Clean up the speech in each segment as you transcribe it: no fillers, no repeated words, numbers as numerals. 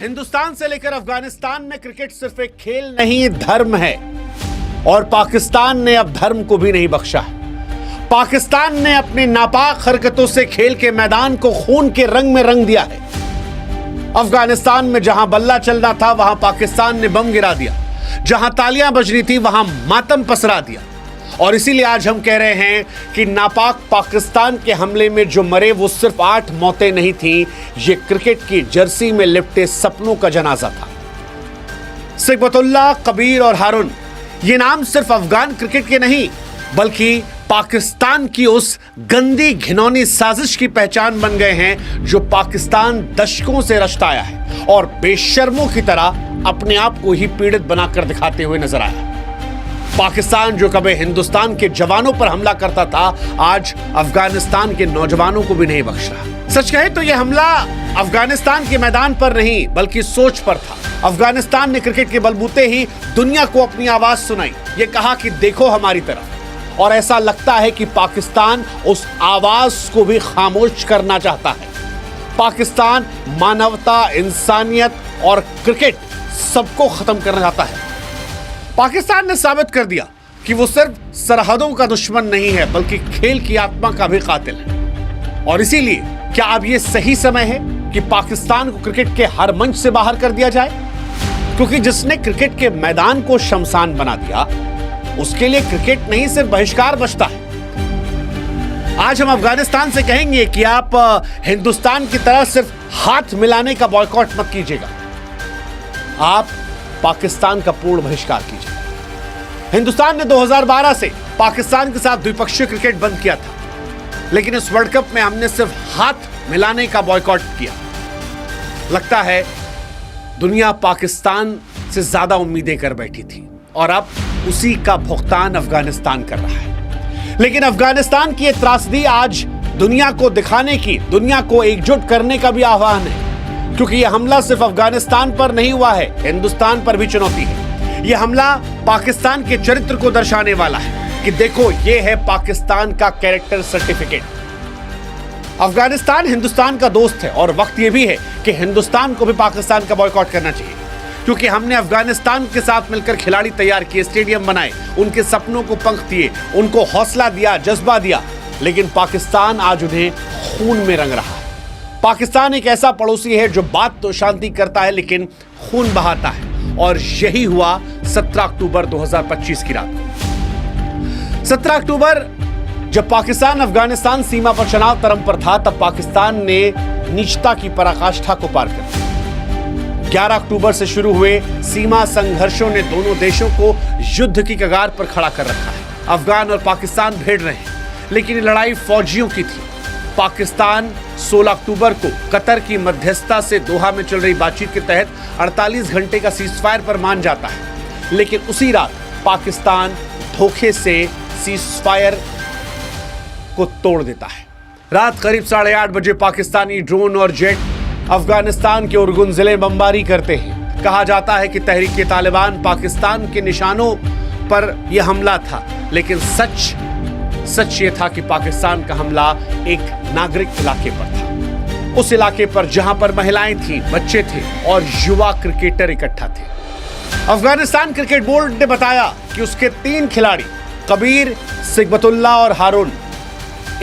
हिंदुस्तान से लेकर अफगानिस्तान में क्रिकेट सिर्फ एक खेल नहीं, धर्म है। और पाकिस्तान ने अब धर्म को भी नहीं बख्शा है। पाकिस्तान ने अपनी नापाक हरकतों से खेल के मैदान को खून के रंग में रंग दिया है। अफगानिस्तान में जहां बल्ला चलना था वहां पाकिस्तान ने बम गिरा दिया, जहां तालियां बजनी थी वहां मातम पसरा दिया। और इसीलिए आज हम कह रहे हैं कि नापाक पाकिस्तान के हमले में जो मरे वो सिर्फ 8 मौतें नहीं थी, ये क्रिकेट की जर्सी में लिपटे सपनों का जनाजा था। सिकबतुल्लाह, कबीर और हारून, ये नाम सिर्फ अफगान क्रिकेट के नहीं बल्कि पाकिस्तान की उस गंदी घिनौनी साजिश की पहचान बन गए हैं जो पाकिस्तान दशकों से रचता आया है और बेशर्मों की तरह अपने आप को ही पीड़ित बनाकर दिखाते हुए नजर आया। पाकिस्तान जो कभी हिंदुस्तान के जवानों पर हमला करता था, आज अफगानिस्तान के नौजवानों को भी नहीं बख्श रहा। सच कहे तो यह हमला अफगानिस्तान के मैदान पर नहीं बल्कि सोच पर था। अफगानिस्तान ने क्रिकेट के बलबूते ही दुनिया को अपनी आवाज सुनाई, ये कहा कि देखो हमारी तरफ। और ऐसा लगता है कि पाकिस्तान उस आवाज को भी खामोश करना चाहता है। पाकिस्तान मानवता, इंसानियत और क्रिकेट सबको खत्म करना चाहता है। पाकिस्तान ने साबित कर दिया कि वो सिर्फ सरहदों का दुश्मन नहीं है बल्कि खेल की आत्मा का भी कातिल है। और इसीलिए क्या अब ये सही समय है कि पाकिस्तान को क्रिकेट के हर मंच से बाहर कर दिया जाए? क्योंकि जिसने क्रिकेट के मैदान को शमशान बना दिया, उसके लिए क्रिकेट नहीं सिर्फ बहिष्कार बचता है। आज हम अफगानिस्तान से कहेंगे कि आप हिंदुस्तान की तरह सिर्फ हाथ मिलाने का बॉयकॉट मत कीजिएगा, आप पाकिस्तान का पूर्ण बहिष्कार कीजिए। हिंदुस्तान ने 2012 से पाकिस्तान के साथ द्विपक्षीय क्रिकेट बंद किया था, लेकिन इस वर्ल्ड कप में हमने सिर्फ हाथ मिलाने का बॉयकॉट किया। लगता है दुनिया पाकिस्तान से ज्यादा उम्मीदें कर बैठी थी और अब उसी का भुगतान अफगानिस्तान कर रहा है। लेकिन अफगानिस्तान की यह त्रासदी आज दुनिया को दिखाने की, दुनिया को एकजुट करने का भी आह्वान है। क्योंकि यह हमला सिर्फ अफगानिस्तान पर नहीं हुआ है, हिंदुस्तान पर भी चुनौती है। यह हमला पाकिस्तान के चरित्र को दर्शाने वाला है कि देखो ये है पाकिस्तान का कैरेक्टर सर्टिफिकेट। अफगानिस्तान हिंदुस्तान का दोस्त है और वक्त यह भी है कि हिंदुस्तान को भी पाकिस्तान का बॉयकॉट करना चाहिए। क्योंकि हमने अफगानिस्तान के साथ मिलकर खिलाड़ी तैयार किए, स्टेडियम बनाए, उनके सपनों को पंख दिए, उनको हौसला दिया, जज्बा दिया, लेकिन पाकिस्तान आज उन्हें खून में रंग रहा है। पाकिस्तान एक ऐसा पड़ोसी है जो बात तो शांति करता है लेकिन खून बहाता है। और यही हुआ 17 अक्टूबर 2025 की रात को। 17 अक्टूबर जब पाकिस्तान अफगानिस्तान सीमा पर चनाव तरम पर था, तब पाकिस्तान ने नीचता की पराकाष्ठा को पार कर दिया। 11 अक्टूबर से शुरू हुए सीमा संघर्षों ने दोनों देशों को युद्ध की कगार पर खड़ा कर रखा है। अफगान और पाकिस्तान भिड़ रहे हैं, लेकिन ये लड़ाई फौजियों की थी। पाकिस्तान 16 अक्टूबर को कतर की मध्यस्थता से दोहा में चल रही बातचीत के तहत 48 घंटे का सीजफायर पर मान जाता है, लेकिन उसी रात पाकिस्तान धोखे से सीजफायर को तोड़ देता है। रात करीब 8:30 बजे पाकिस्तानी ड्रोन और जेट अफगानिस्तान के उर्गुन जिले में बमबारी करते हैं। कहा जाता है कि तहरीक तालिबान पाकिस्तान के निशानों पर यह हमला था, लेकिन सच ये था कि पाकिस्तान का हमला एक नागरिक इलाके पर था। उस इलाके पर जहां पर महिलाएं थीं, बच्चे थे और युवा क्रिकेटर इकट्ठा थे। अफगानिस्तान क्रिकेट बोर्ड ने बताया कि उसके 3 खिलाड़ी कबीर, सिकबतुल्लाह और हारून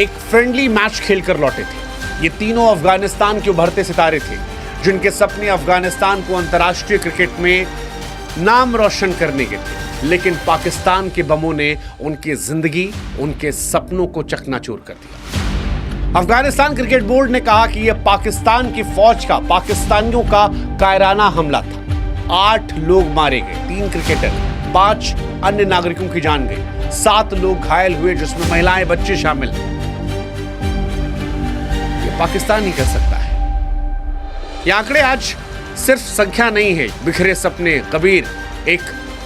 एक फ्रेंडली मैच खेलकर लौटे थे। ये तीनों अफगानिस्तान के उभरते सितारे थे जिनके सपने अफगानिस्तान को अंतर्राष्ट्रीय क्रिकेट में नाम रोशन करने के थे। लेकिन पाकिस्तान के बमों ने उनकी जिंदगी, उनके सपनों को चकनाचूर कर दिया। अफगानिस्तान क्रिकेट बोर्ड ने कहा कि यह पाकिस्तान की फौज का, पाकिस्तानियों का कायराना हमला था। 8 लोग मारे गए, 3 क्रिकेटर, 5 अन्य नागरिकों की जान गई, 7 लोग घायल हुए जिसमें महिलाएं, बच्चे शामिल हैं। यह पाकिस्तान ही कर सकता है। ये आंकड़े आज सिर्फ संख्या नहीं है। बिखरे सपने, कबीर एक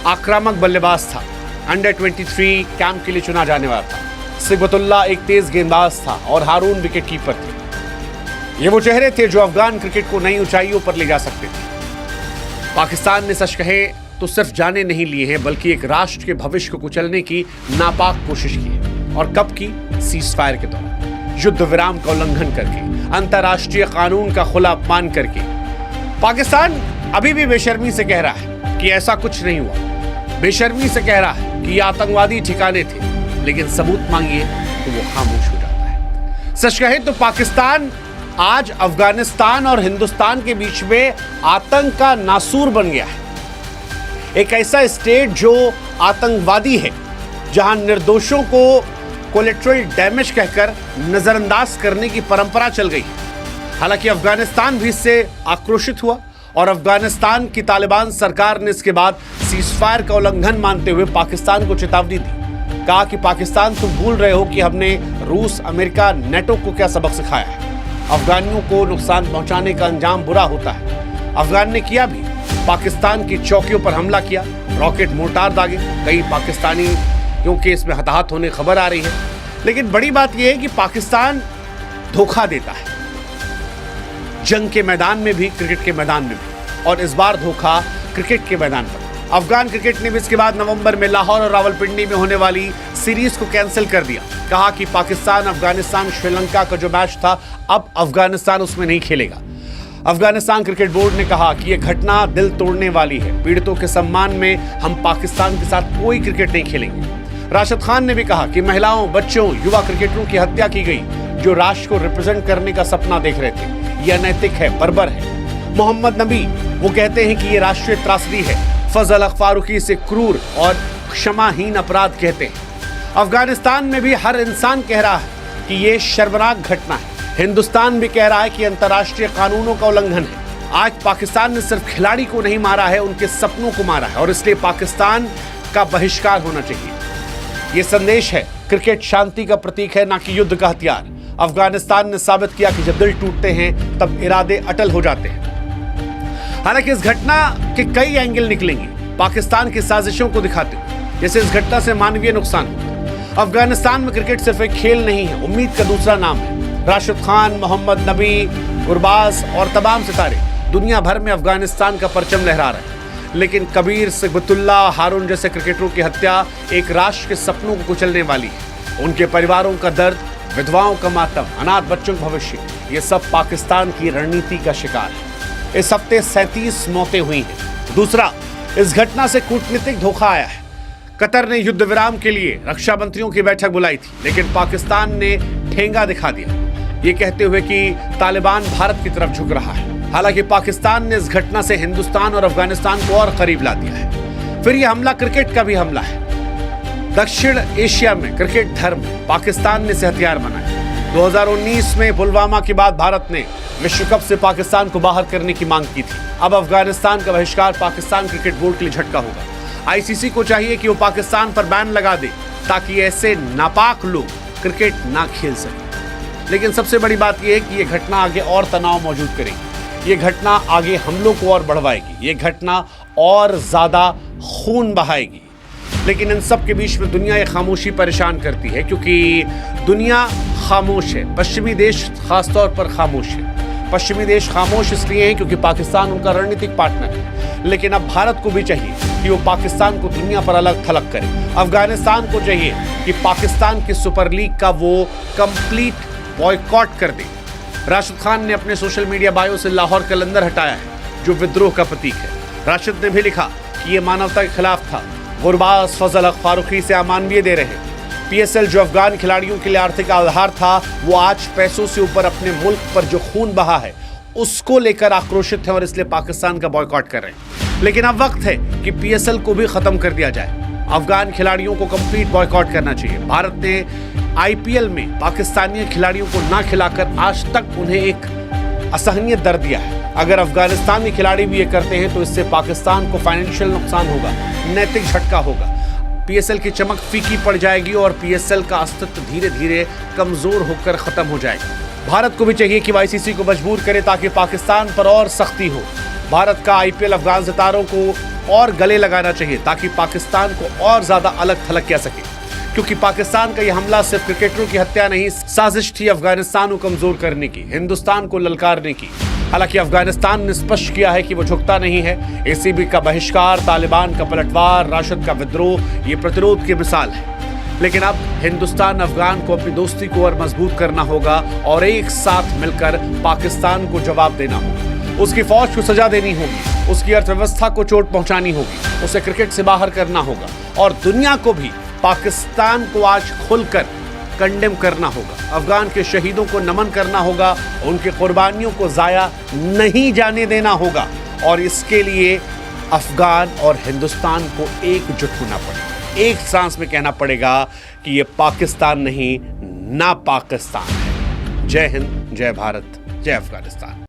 आक्रामक बल्लेबाज था, अंडर 23 कैंप के लिए चुना जाने वाला था। सिकबतुल्लाह एक तेज गेंदबाज था और हारून विकेट कीपर थे। ये वो चेहरे थे जो अफगान क्रिकेट को नई ऊंचाइयों पर ले जा सकते थे। पाकिस्तान ने सच कहे तो सिर्फ जाने नहीं लिए हैं बल्कि एक राष्ट्र के भविष्य को कुचलने की नापाक कोशिश की है। और कब की? सीजफायर के दौरान, युद्ध विराम का उल्लंघन करके, अंतर्राष्ट्रीय कानून का खुला अपमान करके। पाकिस्तान अभी भी बेशर्मी से कह रहा है कि ऐसा कुछ नहीं हुआ, बेशर्मी से कह रहा है कि ये आतंकवादी ठिकाने थे, लेकिन सबूत मांगिए तो वो खामोश हो जाता है। सच कहे तो पाकिस्तान आज अफगानिस्तान और हिंदुस्तान के बीच में आतंक का नासूर बन गया है। एक ऐसा स्टेट जो आतंकवादी है, जहां निर्दोषों को कोलेटरल डैमेज कहकर नजरअंदाज करने की परंपरा चल गई। हालांकि अफगानिस्तान भी इससे आक्रोशित हुआ और अफगानिस्तान की तालिबान सरकार ने इसके बाद सीजफायर का उल्लंघन मानते हुए पाकिस्तान को चेतावनी दी। कहा कि पाकिस्तान तुम भूल रहे हो कि हमने रूस, अमेरिका, नेटो को क्या सबक सिखाया है। अफगानियों को नुकसान पहुंचाने का अंजाम बुरा होता है। अफगान ने किया भी, पाकिस्तान की चौकियों पर हमला किया, रॉकेट मोर्टार दागे, कई पाकिस्तानी क्योंकि इसमें हताहत होने खबर आ रही है। लेकिन बड़ी बात यह है कि पाकिस्तान धोखा देता है, जंग के मैदान में भी, क्रिकेट के मैदान में भी, और इस बार धोखा क्रिकेट के मैदान पर। अफगान क्रिकेट ने भी इसके बाद नवंबर में लाहौर और रावलपिंडी में होने वाली सीरीज को कैंसिल कर दिया। कहा कि पाकिस्तान, अफगानिस्तान, श्रीलंका का जो मैच था, अब अफगानिस्तान उसमें नहीं खेलेगा। अफगानिस्तान क्रिकेट बोर्ड ने कहा कि यह घटना दिल तोड़ने वाली है। पीड़ितों के सम्मान में हम पाकिस्तान के साथ कोई क्रिकेट नहीं खेलेंगे। राशिद खान ने भी कहा कि महिलाओं, बच्चों, युवा क्रिकेटरों की हत्या की गई जो राष्ट्र को रिप्रेजेंट करने का सपना देख रहे थे। यह अनैतिक है, बर्बर है। मोहम्मद नबी वो कहते हैं कि यह राष्ट्रीय त्रासदी है। फजल हक फारूकी इसे क्रूर और क्षमाहीन अपराध कहते हैं। अफगानिस्तान में भी हर इंसान कह रहा है कि यह शर्मनाक घटना है। हिंदुस्तान भी कह रहा है कि अंतर्राष्ट्रीय कानूनों का उल्लंघन है। आज पाकिस्तान ने सिर्फ खिलाड़ी को नहीं मारा है, उनके सपनों को मारा है, और इसलिए पाकिस्तान का बहिष्कार होना चाहिए। यह संदेश है, क्रिकेट शांति का प्रतीक है, ना कि युद्ध का हथियार। अफगानिस्तान ने साबित किया कि जब दिल टूटते हैं तब इरादे अटल हो जाते हैं। हालांकि इस घटना के कई एंगल निकलेंगे पाकिस्तान की साजिशों को दिखाते हुए, जैसे इस घटना से मानवीय नुकसान हुआ। अफगानिस्तान में क्रिकेट सिर्फ एक खेल नहीं है, उम्मीद का दूसरा नाम है। राशिद खान, मोहम्मद नबी, गुरबाज और तमाम सितारे दुनिया भर में अफगानिस्तान का परचम लहरा रहे हैं। लेकिन कबीर, सिकबतुल्ला, हारून जैसे क्रिकेटरों की हत्या एक राष्ट्र के सपनों को कुचलने वाली है। उनके परिवारों का दर्द, विधवाओं का मातम, अनाथ बच्चों का भविष्य, ये सब पाकिस्तान की रणनीति का शिकार है। इस हफ्ते 37 मौतें हुई हैं। दूसरा, इस घटना से कूटनीतिक धोखा आया है। कतर ने युद्ध विराम के लिए रक्षा मंत्रियों की बैठक बुलाई थी, लेकिन पाकिस्तान ने ठेंगा दिखा दिया, ये कहते हुए कि तालिबान भारत की तरफ झुक रहा है। हालांकि पाकिस्तान ने इस घटना से हिंदुस्तान और अफगानिस्तान को और करीब ला दिया है। फिर यह हमला क्रिकेट का भी हमला है। दक्षिण एशिया में क्रिकेट धर्म पाकिस्तान ने इसे हथियार बनाया। 2019 में पुलवामा के बाद भारत ने विश्व कप से पाकिस्तान को बाहर करने की मांग की थी। अब अफगानिस्तान का बहिष्कार पाकिस्तान क्रिकेट बोर्ड के लिए झटका होगा। आईसीसी को चाहिए कि वो पाकिस्तान पर बैन लगा दे ताकि ऐसे नापाक लोग क्रिकेट ना खेल सकें। लेकिन सबसे बड़ी बात यह है कि यह घटना आगे और तनाव मौजूद करेगी। ये घटना आगे हमलों को और बढ़वाएगी। ये घटना और ज्यादा खून बहाएगी। लेकिन इन सब के बीच में दुनिया ये खामोशी परेशान करती है, क्योंकि दुनिया खामोश है। पश्चिमी देश खासतौर पर खामोश है। पश्चिमी देश खामोश इसलिए हैं क्योंकि पाकिस्तान उनका रणनीतिक पार्टनर है। लेकिन अब भारत को भी चाहिए कि वो पाकिस्तान को दुनिया पर अलग थलग करे। अफगानिस्तान को चाहिए कि पाकिस्तान की सुपर लीग का वो कंप्लीट बॉयकॉट कर दे। राशिद खान ने अपने सोशल मीडिया बायो से लाहौर कैलेंडर हटाया है, जो विद्रोह का प्रतीक है। राशिद ने भी लिखा कि ये मानवता के खिलाफ था। गुरबाज, फजल हक फारूकी से अमानवीय दे रहे हैं। पीएसएल जो अफगान खिलाड़ियों के लिए आर्थिक आधार था, वो आज पैसों से ऊपर अपने मुल्क पर जो खून बहा है उसको लेकर आक्रोशित है और इसलिए पाकिस्तान का बॉयकॉट कर रहे हैं। लेकिन अब वक्त है कि पीएसएल को भी खत्म कर दिया जाए। अफगान खिलाड़ियों को कंप्लीट बॉयकॉट करना चाहिए। भारत ने आईपीएल में पाकिस्तानी खिलाड़ियों को ना खिलाकर आज तक उन्हें एक असहनीय दर्द दिया है। अगर अफगानिस्तानी खिलाड़ी भी ये करते हैं तो इससे पाकिस्तान को फाइनेंशियल नुकसान होगा, नैतिक झटका होगा। पीएसएल की चमक फीकी पड़ जाएगी और पीएसएल का अस्तित्व धीरे धीरे कमजोर होकर खत्म हो जाएगा। भारत को भी चाहिए कि आईसीसी को मजबूर करे ताकि पाकिस्तान पर और सख्ती हो। भारत का आईपीएल अफगान सितारों को और गले लगाना चाहिए ताकि पाकिस्तान को और ज्यादा अलग थलग किया सके, क्योंकि पाकिस्तान का यह हमला सिर्फ क्रिकेटरों की हत्या नहीं, साजिश थी अफगानिस्तान को कमजोर करने की, हिंदुस्तान को ललकारने की। हालांकि अफगानिस्तान ने स्पष्ट किया है कि वो झुकता नहीं है। एसीबी का बहिष्कार, तालिबान का पलटवार, राशिद का विद्रोह, ये प्रतिरोध की मिसाल है। लेकिन अब हिंदुस्तान अफगान को अपनी दोस्ती को और मजबूत करना होगा और एक साथ मिलकर पाकिस्तान को जवाब देना होगा। उसकी फौज को सजा देनी होगी, उसकी अर्थव्यवस्था को चोट पहुंचानी होगी, उसे क्रिकेट से बाहर करना होगा और दुनिया को भी पाकिस्तान को आज खुलकर कंडेम करना होगा। अफगान के शहीदों को नमन करना होगा, उनकी कुर्बानियों को जाया नहीं जाने देना होगा और इसके लिए अफगान और हिंदुस्तान को एकजुट होना पड़ेगा। एक सांस में कहना पड़ेगा कि ये पाकिस्तान नहीं, ना पाकिस्तान है। जय हिंद, जय भारत, जय अफगानिस्तान।